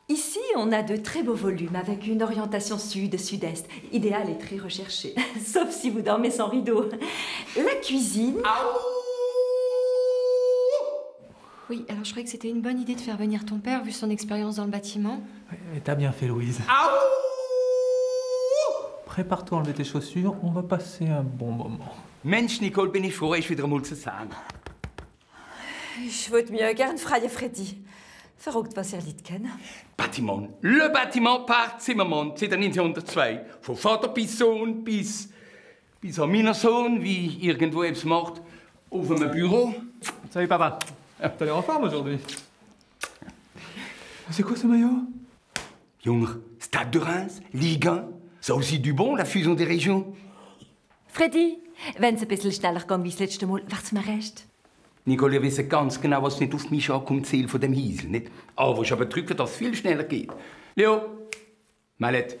Ici, on a de très beaux volumes avec une orientation sud-sud-est, idéale et très recherchée, sauf si vous dormez sans rideau. La cuisine... Oui, alors je croyais que c'était une bonne idée de faire venir ton père, vu son expérience dans le bâtiment. Et t'as bien fait, Louise. Prépare-toi à enlever tes chaussures, on va passer un bon moment. Mensch, Nicole, bin ich froh, euch wieder mal zu sehen. Ich würde mir gern freie Freddy. Verrückt, was liet kennen. Bâtiment. Le bâtiment par Zimmermann, seit 1902. Von Vater bis Sohn, bis an meiner Sohn, wie irgendwo etwas macht, auf einem Büro. Salut, papa. T'as l'air en forme aujourd'hui. C'est quoi ce maillot? Junge, Stade de Reims, Ligue 1. Ça a aussi du bon, la fusion des régions. Freddy, wenn es ein bisschen schneller geht wie das letzte Mal, wär's mir recht. Nicole, ihr wisst ganz genau, was nicht auf mich ankommt, Ziel von dem Hiesel, nicht? Aber ich aber drücken, dass es viel schneller geht. Leo, Mallette.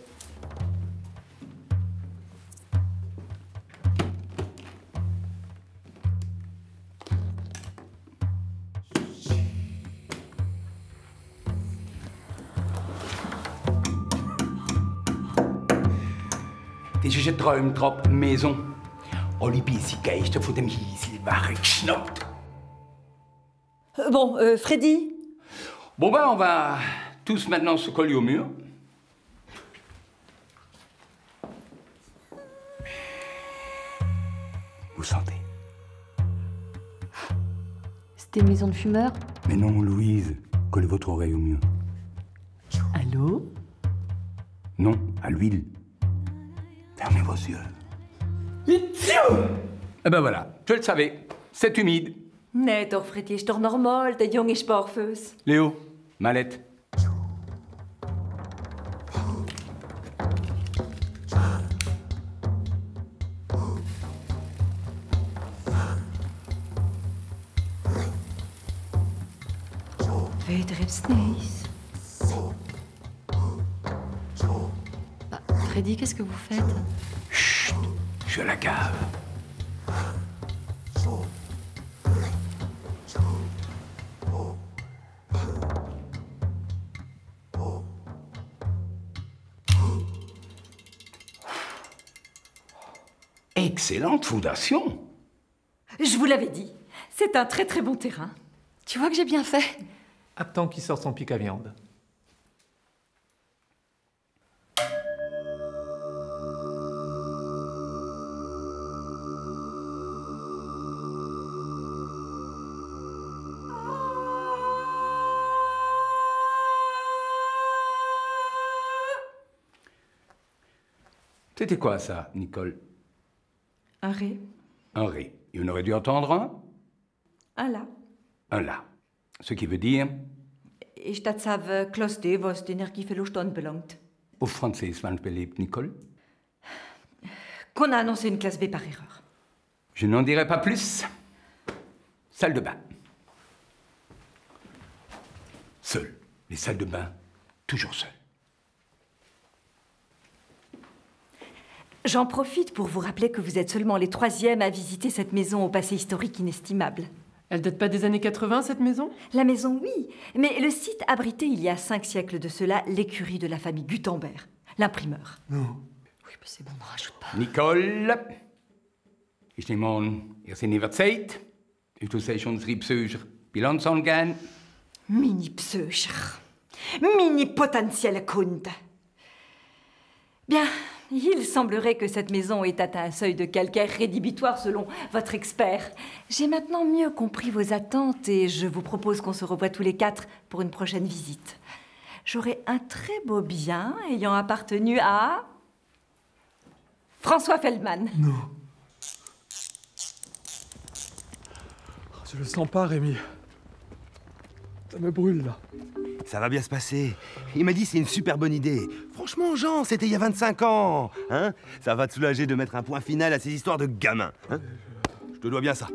Das ist ein Träumtrap, Maison. Alle böse Geister von dem Hiesel waren geschnappt. Bon, Freddy. Bon ben, on va tous maintenant se coller au mur. Vous sentez? C'était une maison de fumeurs. Mais non, Louise, collez votre oreille au mur. Allô? Non, à l'huile. Fermez vos yeux. Eh ben voilà, je le savais, c'est humide. Nee, doch, Freddy, ist doch normal, der Junge ist barfuß. Léo, Mallette. Wieder etwas Neues. Freddy, qu'est-ce que vous faites? Chut, je la cave. Excellente fondation. Je vous l'avais dit, c'est un très très bon terrain. Tu vois que j'ai bien fait. Attends qu'il sorte son pic à viande. C'était quoi ça, Nicole? Un ré. Un ré. Et on aurait dû entendre Un la. un la. Ce qui veut dire, Ich das habe Kloster, was den Energieverlust anbelangt. auf Französisch, wann belebt, Nicole? Qu'on a annoncé une classe B par erreur. Je n'en dirai pas plus. Salle de bain. Seul. Les salles de bain, toujours seules. J'en profite pour vous rappeler que vous êtes seulement les troisièmes à visiter cette maison au passé historique inestimable. Elle date pas des années 80, cette maison? La maison, oui, mais le site abritait il y a 5 siècles de cela l'écurie de la famille Gutenberg, l'imprimeur. Non. Oui, mais c'est bon, ne rajoute pas. Nicole, ich nehme an, ihr seid über Zeit. Du sagst unsere Psycher Bilanz angehen. Mini-Psycher. Mini-potentielle Kunde. Bien, il semblerait que cette maison ait atteint un seuil de calcaire rédhibitoire selon votre expert. J'ai maintenant mieux compris vos attentes et je vous propose qu'on se revoie tous les 4 pour une prochaine visite. J'aurai un très beau bien ayant appartenu à... François Feldman. Non. Je le sens pas, Rémi. Ça me brûle, là. Ça va bien se passer. Il m'a dit c'est une super bonne idée. Franchement, Jean, c'était il y a 25 ans. Hein? Ça va te soulager de mettre un point final à ces histoires de gamins. Hein? Je te dois bien ça.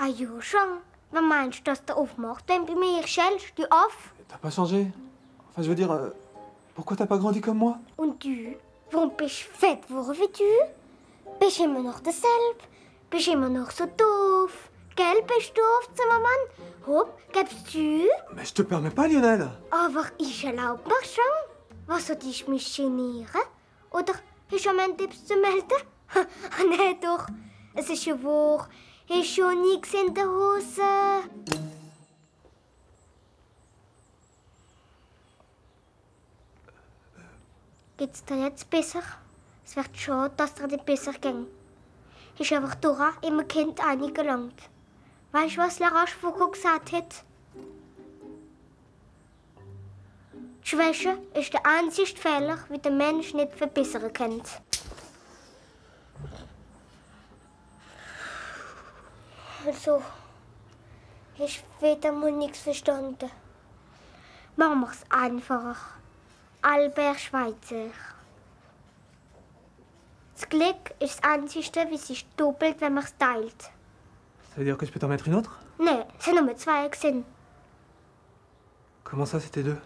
Ah ja, schon. Was meinst du, dass du aufmachst, wenn du bei mir schellst? Du auf? T'as pas changé? Enfin, je veux dire, pourquoi t'as pas grandi comme moi? Und du? Warum bist du fett geworden wie du? Bist immer noch derselbe? Bist immer noch so doof? Gell, bist du doof, Zimmermann? Hopp, gibst du? Mais je te permets pas, Lionel! Aber ich erlaube mir schon. Was soll ich mich genieren? Oder hast du am Tipps zu melden? Nein, doch. Es ist ja wahr. Hast schon nichts in der Hose. Geht's dir jetzt besser? Es wird schade, dass dir nicht besser ging. Ist einfach Dora im Kind eingelangt. Weißt du, was La Rochefoucauld gesagt hat? Die Schwäche ist der einzige Fehler, wie der Mensch nicht verbessern kann. Also, ich habe wieder mal nichts verstanden. Machen wir es einfacher. Albert Schweitzer. Das Glück ist das Einzige, wie es ist doppelt, wenn man es teilt. Ça veut dire que je peux t'en mettre une autre? Nein, es sind nur 2 gewesen. Comment ça, c'était 2?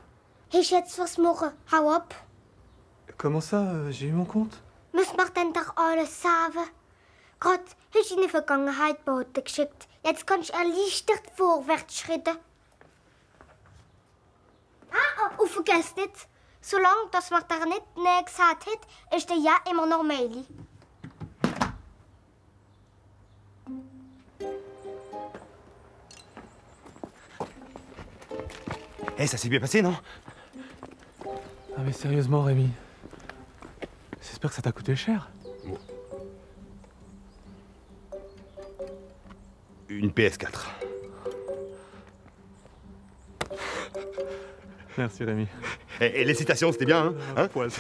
Hast du jetzt was machen? Hau ab. Comment ça, j'ai eu mon compte? Muss man dann doch alles sagen? Gerade hast du in der Vergangenheit Boten geschickt. Jetzt kannst du erleichtert vorwärts schreiten. Und vergiss nicht, solange dass man dir nicht Nein gesagt hat, ist der Ja immer noch Meili. Eh, ça s'est bien passé, non? Ah mais sérieusement, Rémi. J'espère que ça t'a coûté cher. Une PS4. Merci, Rémi. Et les citations, c'était bien, hein? Poil,